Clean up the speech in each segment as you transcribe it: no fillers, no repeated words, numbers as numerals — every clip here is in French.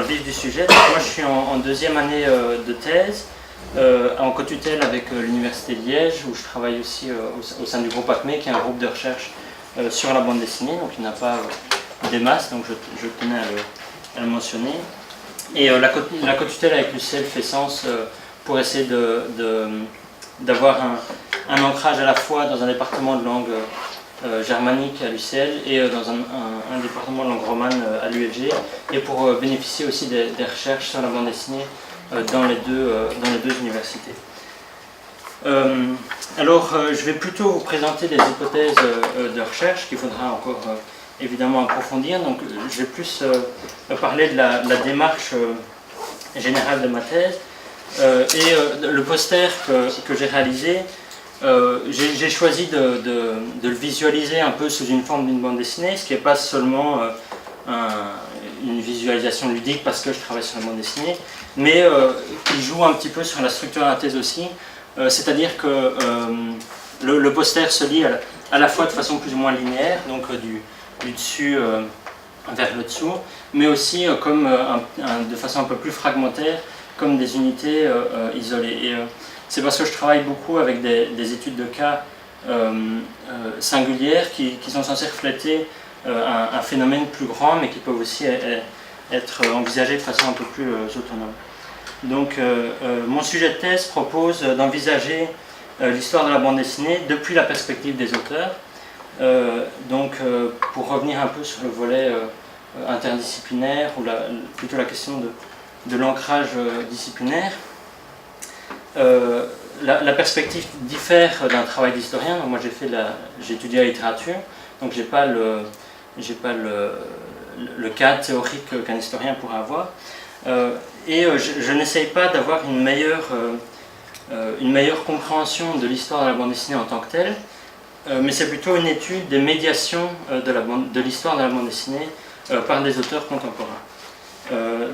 le vif du sujet. Donc, moi je suis en deuxième année de thèse, en co-tutelle avec l'Université de Liège, où je travaille aussi au sein du groupe ACME, qui est un groupe de recherche sur la bande dessinée, donc il n'y en a pas des masses, donc je tenais à le mentionner. Et la co-tutelle avec l'UCL fait sens pour essayer d'avoir un ancrage à la fois dans un département de langue germanique à l'UCL et dans un département de langue romane à l'ULG, et pour bénéficier aussi des recherches sur la bande dessinée dans les deux universités. Alors, je vais plutôt vous présenter des hypothèses de recherche qu'il faudra encore évidemment approfondir. Donc, je vais plus parler de la démarche générale de ma thèse. Le poster que j'ai réalisé, j'ai choisi de le visualiser un peu sous une forme d'une bande dessinée, ce qui n'est pas seulement une visualisation ludique parce que je travaille sur la bande dessinée, mais qui joue un petit peu sur la structure de la thèse aussi. C'est-à-dire que le poster se lit à la fois de façon plus ou moins linéaire, donc du dessus vers le dessous, mais aussi comme de façon un peu plus fragmentaire, comme des unités isolées. Et c'est parce que je travaille beaucoup avec des études de cas singulières qui sont censées refléter un phénomène plus grand, mais qui peuvent aussi être envisagées de façon un peu plus autonome. Donc mon sujet de thèse propose d'envisager l'histoire de la bande dessinée depuis la perspective des auteurs. Pour revenir un peu sur le volet interdisciplinaire, ou plutôt la question de l'ancrage disciplinaire, la perspective diffère d'un travail d'historien. Moi j'ai étudié la littérature, donc j'ai pas le cadre théorique qu'un historien pourrait avoir. Je n'essaye pas d'avoir une meilleure compréhension de l'histoire de la bande dessinée en tant que telle, mais c'est plutôt une étude des médiations de l'histoire de la bande dessinée par des auteurs contemporains.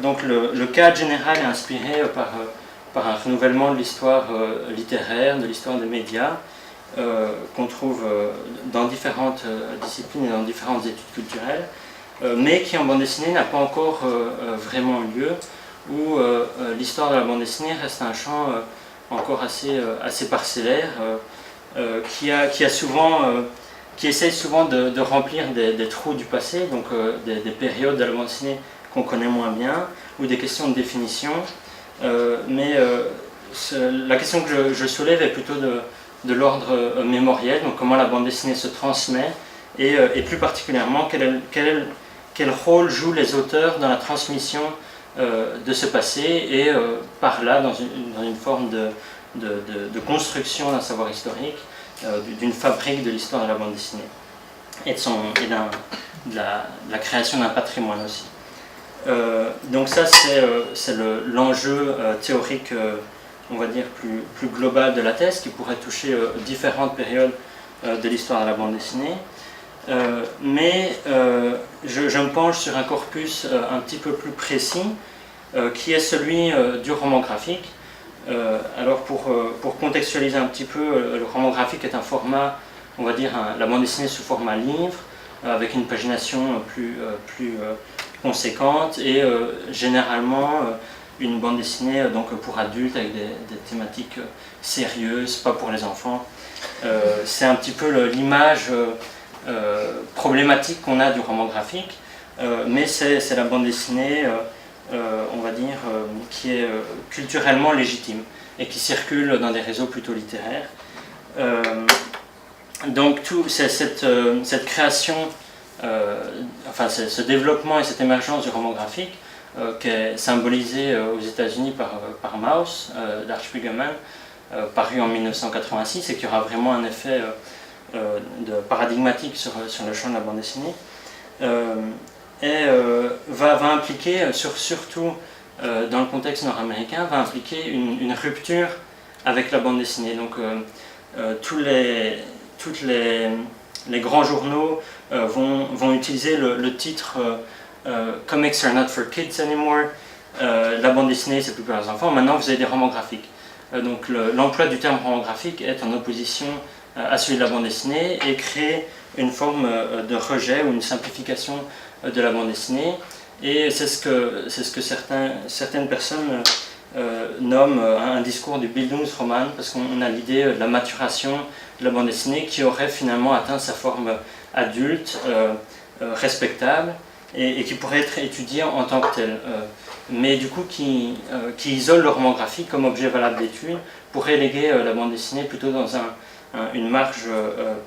Donc le cadre général est inspiré par un renouvellement de l'histoire littéraire, de l'histoire des médias, qu'on trouve dans différentes disciplines et dans différentes études culturelles, mais qui en bande dessinée n'a pas encore vraiment eu lieu, où l'histoire de la bande dessinée reste un champ encore assez parcellaire, qui essaye souvent de remplir des trous du passé, donc des périodes de la bande dessinée qu'on connaît moins bien, ou des questions de définition. La question que je soulève est plutôt de l'ordre mémoriel, donc comment la bande dessinée se transmet, et plus particulièrement quel rôle jouent les auteurs dans la transmission de ce passé, et par là dans une forme de construction d'un savoir historique, d'une fabrique de l'histoire de la bande dessinée, et de la création d'un patrimoine aussi. Donc ça c'est l'enjeu théorique, on va dire plus global de la thèse, qui pourrait toucher différentes périodes de l'histoire de la bande dessinée. Mais je me penche sur un corpus un petit peu plus précis, qui est celui du roman graphique. Alors pour contextualiser un petit peu, le roman graphique est un format, on va dire la bande dessinée sous format livre, avec une pagination plus conséquente, et généralement une bande dessinée donc pour adultes, avec des thématiques sérieuses, pas pour les enfants. C'est un petit peu l'image problématique qu'on a du roman graphique, mais c'est la bande dessinée, on va dire, qui est culturellement légitime et qui circule dans des réseaux plutôt littéraires. Donc cette création, ce développement et cette émergence du roman graphique, qui est symbolisé aux États-Unis par Maus, d'Art Spiegelman, paru en 1986, et qui aura vraiment un effet paradigmatique sur le champ de la bande dessinée, va impliquer, surtout dans le contexte nord-américain, va impliquer une rupture avec la bande dessinée. Donc tous les grands journaux vont utiliser le titre Comics are not for kids anymore, la bande dessinée c'est plus pour les enfants, maintenant vous avez des romans graphiques. Donc l'emploi du terme roman graphique est en opposition à celui de la bande dessinée, et crée une forme de rejet ou une simplification de la bande dessinée, Et c'est ce que certaines personnes nomment un discours du Bildungsroman, parce qu'on a l'idée de la maturation de la bande dessinée qui aurait finalement atteint sa forme adulte, respectable, et qui pourrait être étudiée en tant que telle. Mais du coup qui isole le roman graphique comme objet valable d'étude pour reléguer la bande dessinée plutôt dans une marge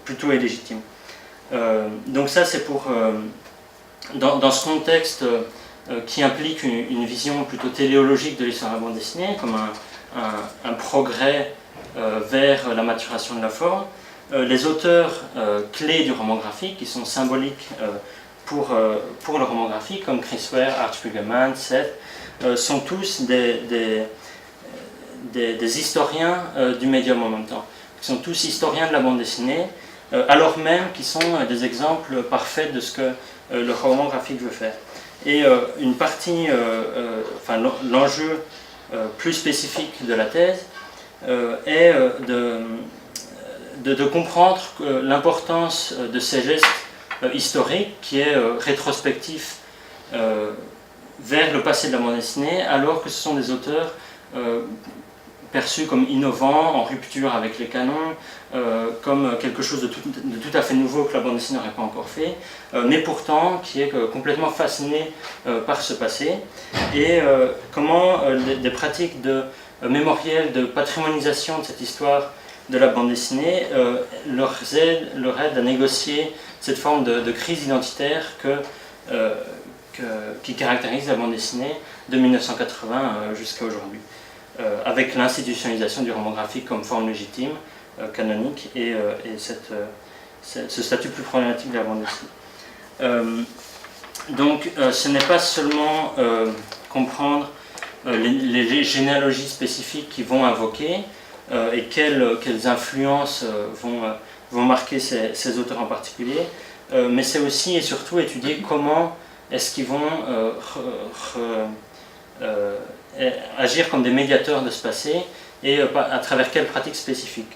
plutôt illégitime. Donc ça c'est pour... dans ce contexte qui implique une vision plutôt téléologique de l'histoire de la bande dessinée, comme un progrès vers la maturation de la forme, les auteurs clés du roman graphique, qui sont symboliques pour le roman graphique, comme Chris Ware, Art Spiegelman, Seth, sont tous des historiens du médium en même temps. Ils sont tous historiens de la bande dessinée, alors même qu'ils sont des exemples parfaits de ce que le roman graphique veut faire. Et une partie, l'enjeu plus spécifique de la thèse est de comprendre l'importance de ces gestes historiques qui est rétrospectif vers le passé de la bande dessinée, alors que ce sont des auteurs perçus comme innovants, en rupture avec les canons, comme quelque chose de tout à fait nouveau que la bande dessinée n'aurait pas encore fait, mais pourtant qui est complètement fasciné par ce passé, et comment des pratiques de mémoriel, de patrimonialisation de cette histoire de la bande dessinée leur aide à négocier cette forme de crise identitaire qui caractérise la bande dessinée de 1980 jusqu'à aujourd'hui, avec l'institutionnalisation du roman graphique comme forme légitime, canonique, et ce statut plus problématique de la bande dessinée. Donc ce n'est pas seulement comprendre les généalogies spécifiques qui vont invoquer et quelles influences vont marquer ces auteurs en particulier, mais c'est aussi et surtout étudier comment est-ce qu'ils vont agir comme des médiateurs de ce passé et à travers quelles pratiques spécifiques.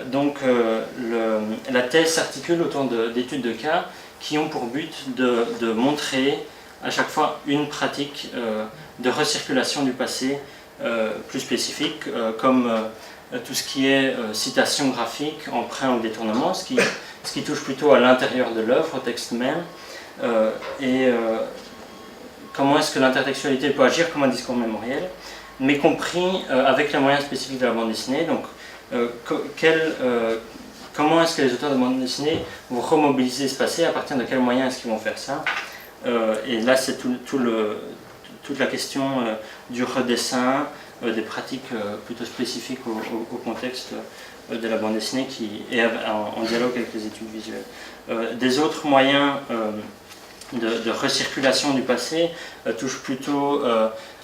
Donc la thèse s'articule autour d'études de cas qui ont pour but de montrer à chaque fois une pratique de recirculation du passé plus spécifique, comme tout ce qui est citation graphique, emprunt ou détournement, ce qui touche plutôt à l'intérieur de l'œuvre, au texte même, et comment est-ce que l'intertextualité peut agir comme un discours mémoriel, mais compris avec les moyens spécifiques de la bande dessinée. Donc, comment est-ce que les auteurs de bande dessinée vont remobiliser ce passé, à partir de quels moyens est-ce qu'ils vont faire ça, et là c'est toute la question du redessin, des pratiques plutôt spécifiques au contexte de la bande dessinée qui est en dialogue avec les études visuelles. Des autres moyens de recirculation du passé touchent plutôt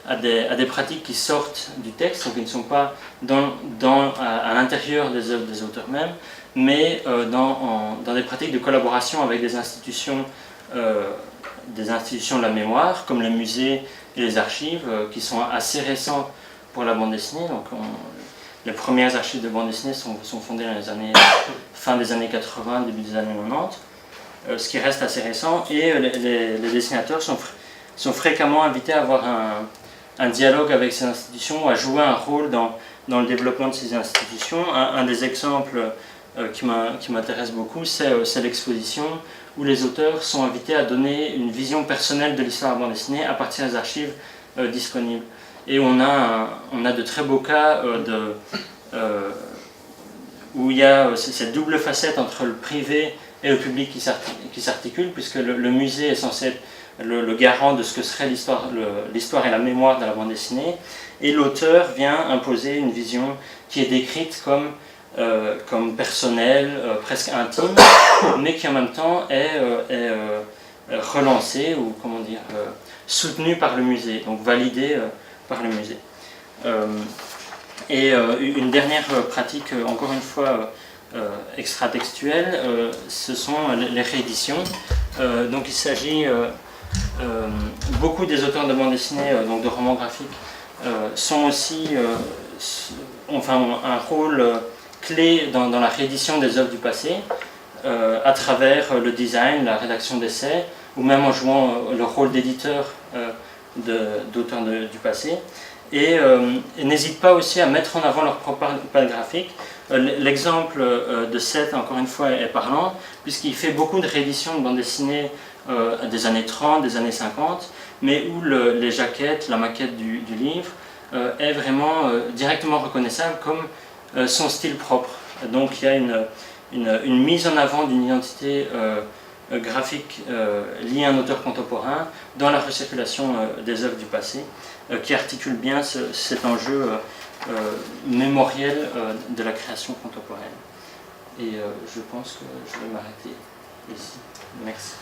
à des pratiques qui sortent du texte, donc qui ne sont pas à l'intérieur des œuvres des auteurs mêmes, mais dans des pratiques de collaboration avec des institutions de la mémoire, comme les musées et les archives, qui sont assez récents pour la bande dessinée. Donc les premières archives de bande dessinée sont fondées dans fin des années 80, début des années 90, ce qui reste assez récent, et les dessinateurs sont fréquemment invités à avoir un dialogue avec ces institutions, à jouer un rôle dans le développement de ces institutions. Un des exemples qui m'intéresse beaucoup, c'est l'exposition, où les auteurs sont invités à donner une vision personnelle de l'histoire de la bande dessinée à partir des archives disponibles. Et on a de très beaux cas où il y a cette double facette entre le privé et le public qui s'articule, puisque le musée est censé être le garant de ce que serait l'histoire et la mémoire de la bande dessinée, et l'auteur vient imposer une vision qui est décrite comme personnelle, presque intime, mais qui en même temps est relancée, ou comment dire, soutenue par le musée, donc validée par le musée. Et une dernière pratique, encore une fois extra-textuelle, ce sont les rééditions. Donc il s'agit, beaucoup des auteurs de bande dessinée, donc de romans graphiques, sont aussi, ont un rôle clé dans la réédition des œuvres du passé, à travers le design, la rédaction d'essais, ou même en jouant le rôle d'éditeur d'auteurs du passé. Et n'hésitent pas aussi à mettre en avant leur propre patte graphique. L'exemple de Seth, encore une fois, est parlant, puisqu'il fait beaucoup de rééditions de bandes dessinées des années 30, des années 50, mais où les jaquettes, la maquette du livre est vraiment directement reconnaissable comme son style propre. Donc il y a une mise en avant d'une identité graphique liée à un auteur contemporain dans la recirculation des œuvres du passé, qui articule bien cet enjeu mémoriel de la création contemporaine. Et je pense que je vais m'arrêter ici. Merci.